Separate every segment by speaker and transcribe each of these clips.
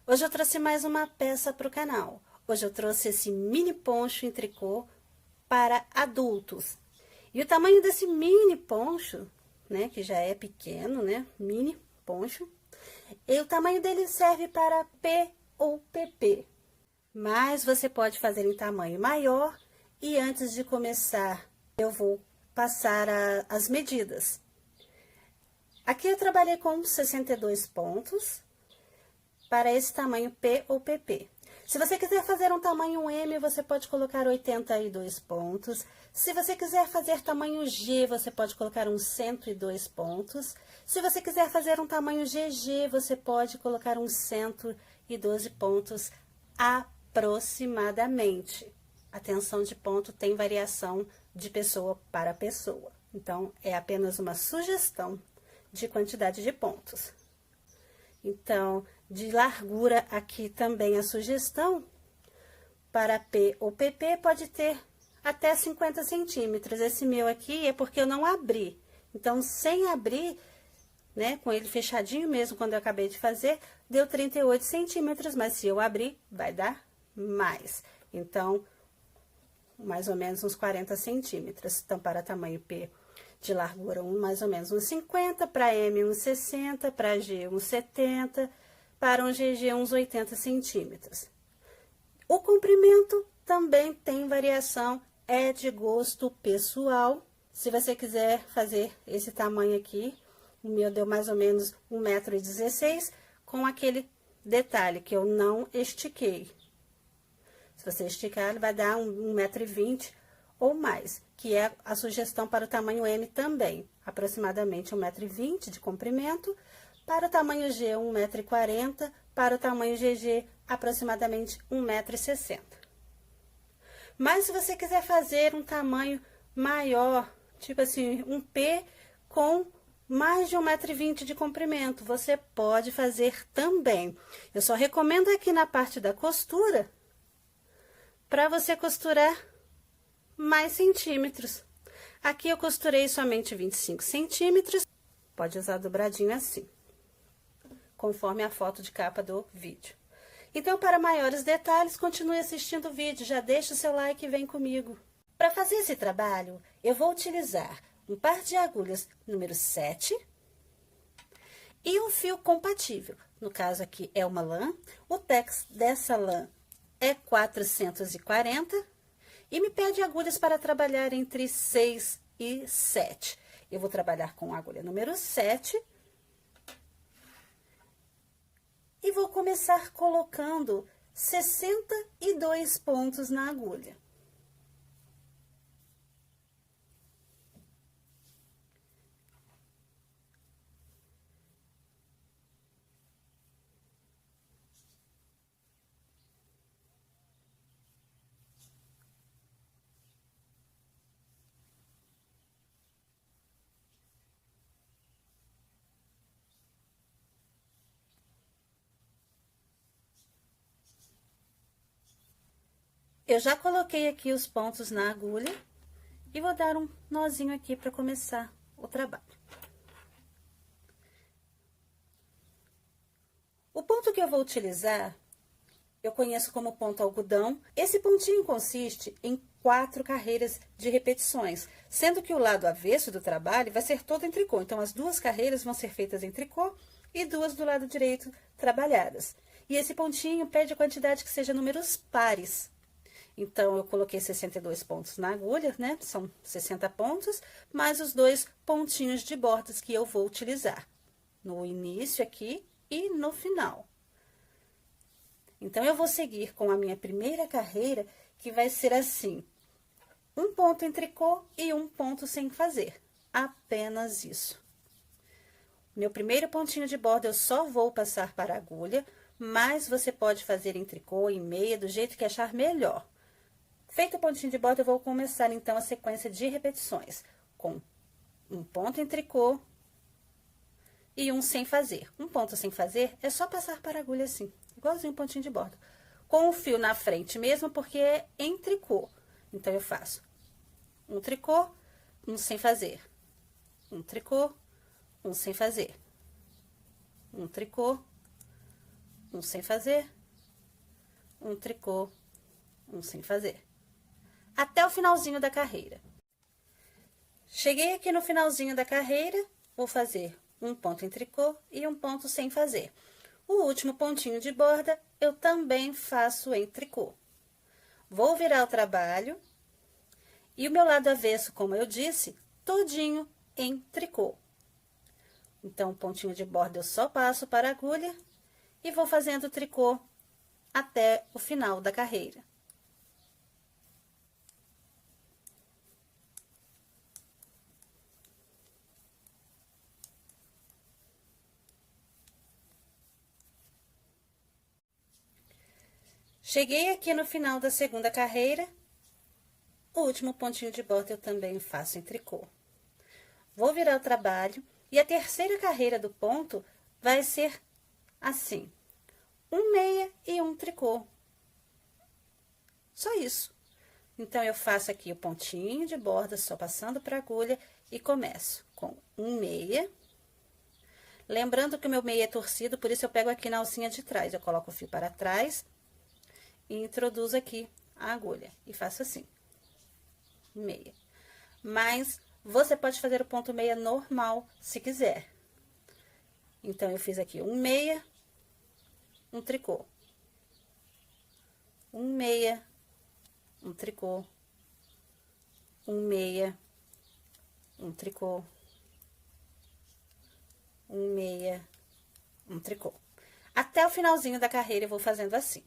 Speaker 1: Hoje eu trouxe mais uma peça para o canal. Hoje eu trouxe esse mini poncho em tricô para adultos. E o tamanho desse mini poncho, né, que já é pequeno, né, mini poncho, e o tamanho dele serve para P ou PP. Mas você pode fazer em tamanho maior e antes de começar eu vou passar as medidas. Aqui eu trabalhei com 62 pontos para esse tamanho P ou PP. Se você quiser fazer um tamanho M, você pode colocar 82 pontos. Se você quiser fazer tamanho G, você pode colocar uns 102 pontos. Se você quiser fazer um tamanho GG, você pode colocar uns 112 pontos aproximadamente. A tensão de ponto tem variação de pessoa para pessoa. Então, é apenas uma sugestão de quantidade de pontos. Então, de largura aqui também a sugestão para P ou PP pode ter até 50 centímetros. Esse meu aqui é porque eu não abri. Então, sem abrir, né, com ele fechadinho mesmo, quando eu acabei de fazer, deu 38 centímetros, mas se eu abrir, vai dar mais. Então, mais ou menos uns 40 centímetros. Então, para tamanho P de largura, mais ou menos uns 50, para M uns 60, para G uns 70, para um GG uns 80 centímetros. O comprimento também tem variação, é de gosto pessoal. Se você quiser fazer esse tamanho aqui, o meu deu mais ou menos 1,16 m, com aquele detalhe que eu não estiquei. Se você esticar, ele vai dar 1,20 m ou mais, que é a sugestão para o tamanho M também, aproximadamente 1,20 m de comprimento, para o tamanho G 1,40 m, para o tamanho GG aproximadamente 1,60 m. Mas se você quiser fazer um tamanho maior, tipo assim, um P com mais de 1,20 m de comprimento, você pode fazer também. Eu só recomendo aqui na parte da costura, para você costurar mais centímetros. Aqui eu costurei somente 25 centímetros, pode usar dobradinho assim, conforme a foto de capa do vídeo. Então, para maiores detalhes, continue assistindo o vídeo, já deixa o seu like e vem comigo. Para fazer esse trabalho, eu vou utilizar um par de agulhas número 7 e um fio compatível. No caso aqui é uma lã, o tex dessa lã é 440 e me pede agulhas para trabalhar entre 6 e 7. Eu vou trabalhar com a agulha número 7 e vou começar colocando 62 pontos na agulha. Eu já coloquei aqui os pontos na agulha e vou dar um nozinho aqui para começar o trabalho. O ponto que eu vou utilizar, eu conheço como ponto algodão. Esse pontinho consiste em 4 carreiras de repetições, sendo que o lado avesso do trabalho vai ser todo em tricô. Então, as 2 carreiras vão ser feitas em tricô e 2 do lado direito trabalhadas. E esse pontinho pede a quantidade que seja números pares. Então, eu coloquei 62 pontos na agulha, né? São 60 pontos, mais os 2 pontinhos de bordas que eu vou utilizar no início aqui e no final. Então, eu vou seguir com a minha primeira carreira, que vai ser assim: um ponto em tricô e um ponto sem fazer. Apenas isso. Meu primeiro pontinho de borda eu só vou passar para a agulha, mas você pode fazer em tricô, em meia, do jeito que achar melhor. Feito o pontinho de borda, eu vou começar, então, a sequência de repetições, com um ponto em tricô e um sem fazer. Um ponto sem fazer é só passar para a agulha assim, igualzinho um pontinho de borda. Com o fio na frente mesmo, porque é em tricô. Então, eu faço um tricô, um sem fazer. Um tricô, um sem fazer. Um tricô, um sem fazer, um tricô, um sem fazer. Até o finalzinho da carreira. Cheguei aqui no finalzinho da carreira, vou fazer um ponto em tricô e um ponto sem fazer. O último pontinho de borda, eu também faço em tricô. Vou virar o trabalho e o meu lado avesso, como eu disse, todinho em tricô. Então, o pontinho de borda eu só passo para a agulha e vou fazendo tricô até o final da carreira. Cheguei aqui no final da segunda carreira, o último pontinho de borda eu também faço em tricô. Vou virar o trabalho e a terceira carreira do ponto vai ser assim, um meia e um tricô. Só isso. Então, eu faço aqui o pontinho de borda, só passando para a agulha e começo com um meia. Lembrando que o meu meia é torcido, por isso eu pego aqui na alcinha de trás, eu coloco o fio para trás e introduzo aqui a agulha e faço assim, meia. Mas você pode fazer o ponto meia normal, se quiser. Então, eu fiz aqui um meia, um tricô. Um meia, um tricô. Um meia, um tricô. Um meia, um tricô. Até o finalzinho da carreira, eu vou fazendo assim.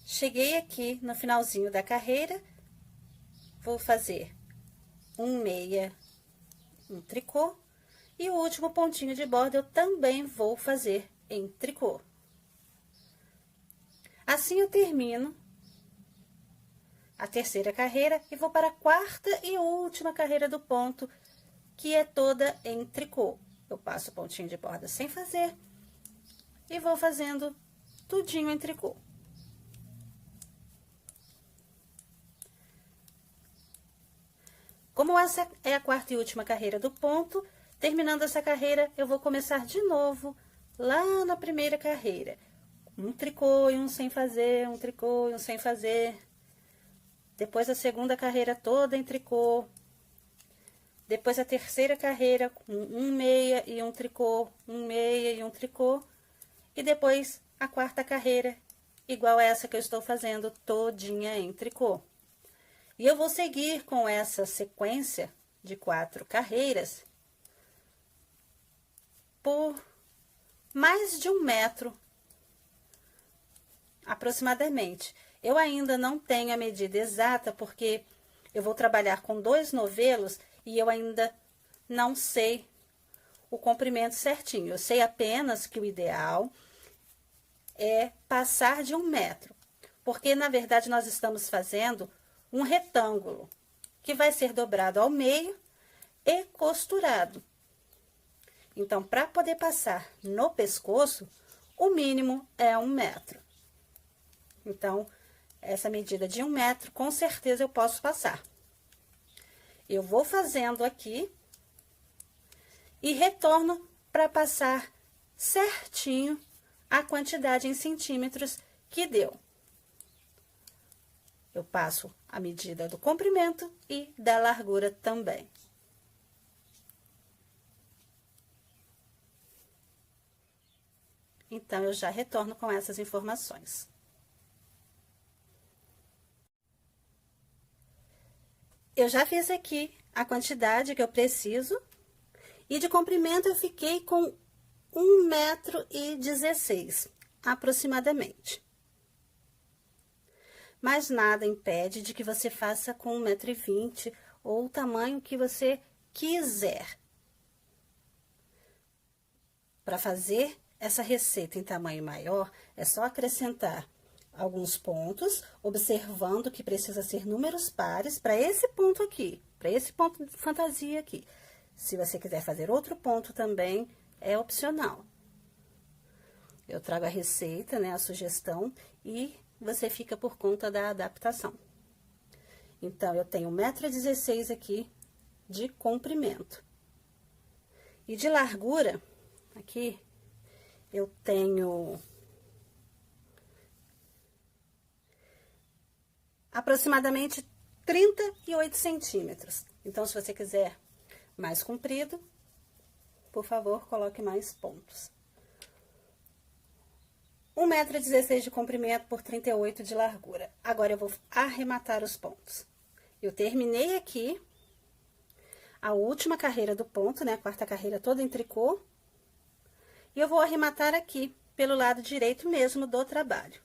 Speaker 1: Cheguei aqui no finalzinho da carreira, vou fazer um meia, um tricô, e o último pontinho de borda eu também vou fazer em tricô. Assim, eu termino a terceira carreira e vou para a quarta e última carreira do ponto, que é toda em tricô. Eu passo o pontinho de borda sem fazer e vou fazendo tudinho em tricô. Como essa é a quarta e última carreira do ponto, terminando essa carreira, eu vou começar de novo lá na primeira carreira. Um tricô e um sem fazer, um tricô e um sem fazer. Depois a segunda carreira toda em tricô. Depois a terceira carreira com um meia e um tricô, um meia e um tricô. E depois a quarta carreira, igual essa que eu estou fazendo, todinha em tricô. E eu vou seguir com essa sequência de 4 carreiras por mais de 1 metro, aproximadamente. Eu ainda não tenho a medida exata, porque eu vou trabalhar com 2 novelos e eu ainda não sei o comprimento certinho. Eu sei apenas que o ideal é passar de 1 metro, porque, na verdade, nós estamos fazendo um retângulo, que vai ser dobrado ao meio e costurado. Então, para poder passar no pescoço, o mínimo é 1 metro. Então, essa medida de 1 metro, com certeza eu posso passar. Eu vou fazendo aqui e retorno para passar certinho a quantidade em centímetros que deu. Eu passo a medida do comprimento e da largura também. Então, eu já retorno com essas informações. Eu já fiz aqui a quantidade que eu preciso, e de comprimento eu fiquei com 1,16 m, aproximadamente. Mas nada impede de que você faça com 1,20 m ou o tamanho que você quiser. Para fazer essa receita em tamanho maior, é só acrescentar alguns pontos, observando que precisa ser números pares para esse ponto aqui, para esse ponto de fantasia aqui. Se você quiser fazer outro ponto também, é opcional. Eu trago a receita, né, a sugestão, e você fica por conta da adaptação. Então, eu tenho 1,16 m aqui de comprimento. E de largura, aqui, eu tenho aproximadamente 38 centímetros. Então, se você quiser mais comprido, por favor, coloque mais pontos. 1,16 m de comprimento por 38 de largura. Agora, eu vou arrematar os pontos. Eu terminei aqui a última carreira do ponto, né? A quarta carreira toda em tricô. E eu vou arrematar aqui, pelo lado direito mesmo do trabalho.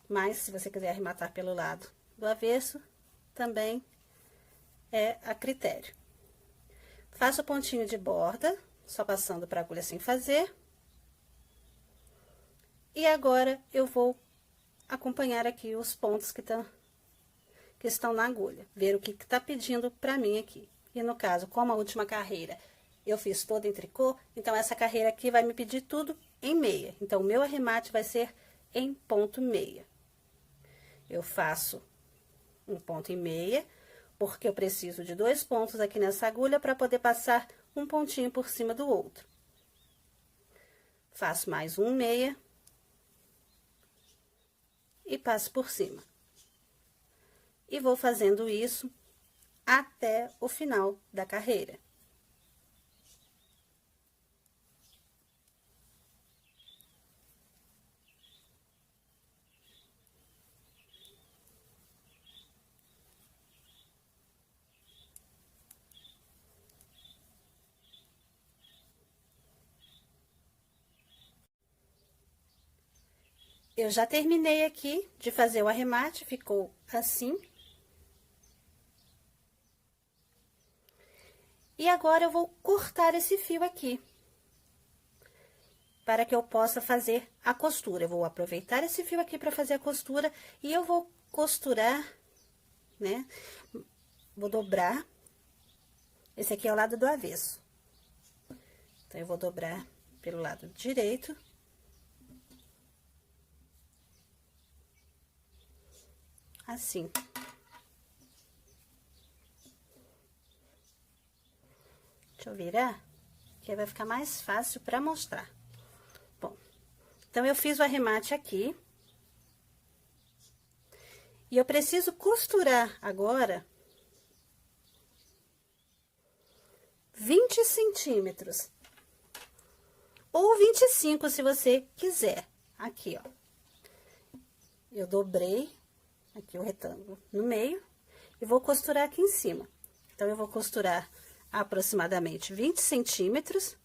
Speaker 1: Mas, se você quiser arrematar pelo lado do avesso, também é a critério. Faço o pontinho de borda, só passando para a agulha sem fazer. E agora, eu vou acompanhar aqui os pontos que estão na agulha. Ver o que tá pedindo pra mim aqui. E no caso, como a última carreira eu fiz toda em tricô, então essa carreira aqui vai me pedir tudo em meia. Então, o meu arremate vai ser em ponto meia. Eu faço um ponto em meia, porque eu preciso de 2 pontos aqui nessa agulha para poder passar um pontinho por cima do outro. Faço mais um meia e passo por cima. E vou fazendo isso até o final da carreira. Eu já terminei aqui de fazer o arremate, ficou assim. E agora, eu vou cortar esse fio aqui, para que eu possa fazer a costura. Eu vou aproveitar esse fio aqui para fazer a costura e eu vou costurar, né? Vou dobrar. Esse aqui é o lado do avesso. Então, eu vou dobrar pelo lado direito. Assim. Deixa eu virar, que aí vai ficar mais fácil para mostrar. Bom, então, eu fiz o arremate aqui. E eu preciso costurar agora 20 centímetros. Ou 25, se você quiser. Aqui, ó. Eu dobrei aqui o retângulo no meio e vou costurar aqui em cima. Então, eu vou costurar aproximadamente 20 centímetros.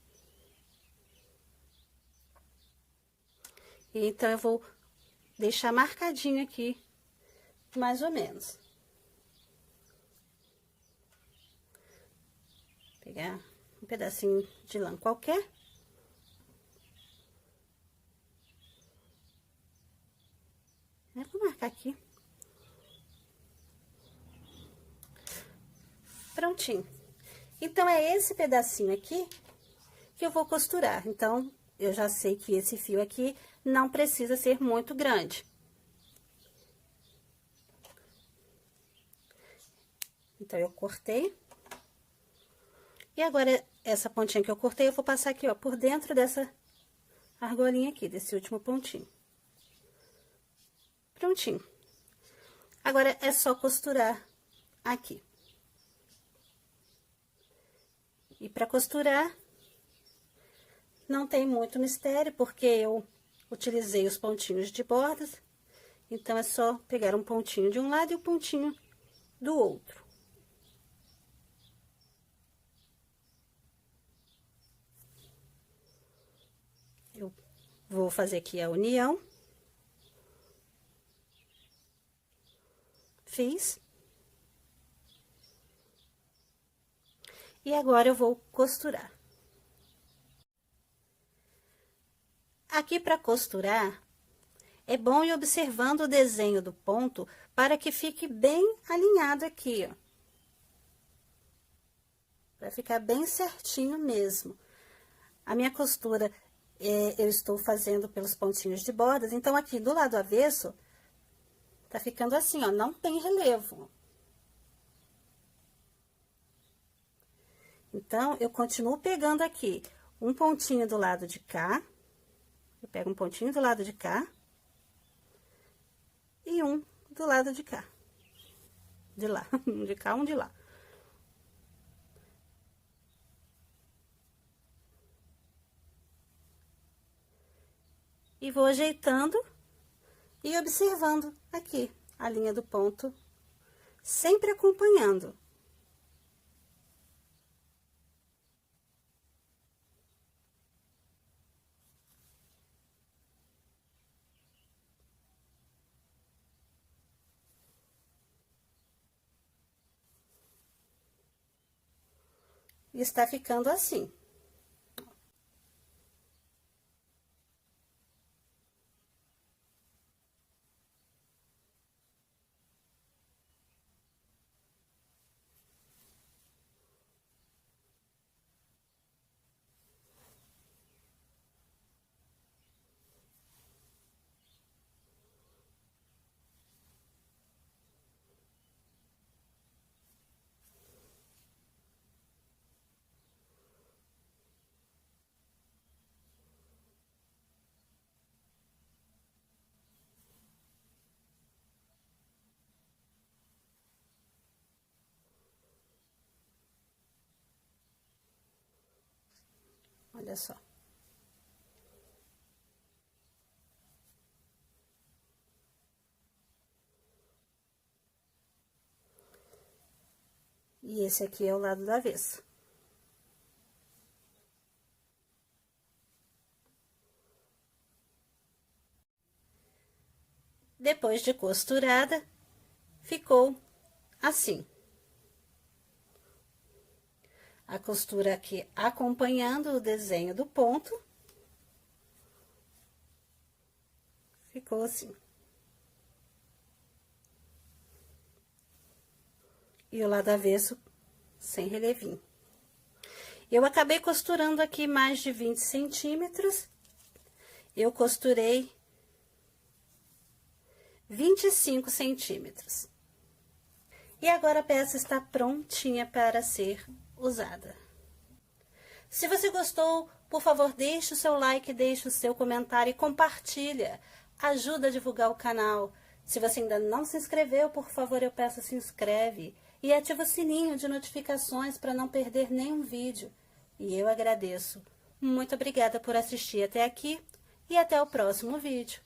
Speaker 1: E então, eu vou deixar marcadinho aqui, mais ou menos. Pegar um pedacinho de lã qualquer. Eu vou marcar aqui. Prontinho. Então, é esse pedacinho aqui que eu vou costurar. Então, eu já sei que esse fio aqui não precisa ser muito grande. Então, eu cortei. E agora, essa pontinha que eu cortei, eu vou passar aqui, ó, por dentro dessa argolinha aqui, desse último pontinho. Prontinho. Agora, é só costurar aqui. E para costurar, não tem muito mistério, porque eu utilizei os pontinhos de bordas. Então, é só pegar um pontinho de um lado e um pontinho do outro. Eu vou fazer aqui a união. Fiz. E agora, eu vou costurar. Aqui, para costurar, é bom ir observando o desenho do ponto para que fique bem alinhado aqui, ó. Para ficar bem certinho mesmo. A minha costura, eu estou fazendo pelos pontinhos de bordas, então, aqui do lado avesso, tá ficando assim, ó, não tem relevo. Então, eu continuo pegando aqui um pontinho do lado de cá Eu pego um pontinho do lado de cá e um do lado de cá. De lá, um de cá, um de lá. E vou ajeitando e observando aqui a linha do ponto, sempre acompanhando. E está ficando assim. Olha só. E esse aqui é o lado do avesso. Depois de costurada, ficou assim. A costura aqui acompanhando o desenho do ponto. Ficou assim. E o lado avesso sem relevinho. Eu acabei costurando aqui mais de 20 centímetros. Eu costurei 25 centímetros. E agora a peça está prontinha para ser usada. Se você gostou, por favor, deixe o seu like, deixe o seu comentário e compartilha. Ajuda a divulgar o canal. Se você ainda não se inscreveu, por favor, eu peço, se inscreve. E ativa o sininho de notificações para não perder nenhum vídeo. E eu agradeço. Muito obrigada por assistir até aqui e até o próximo vídeo.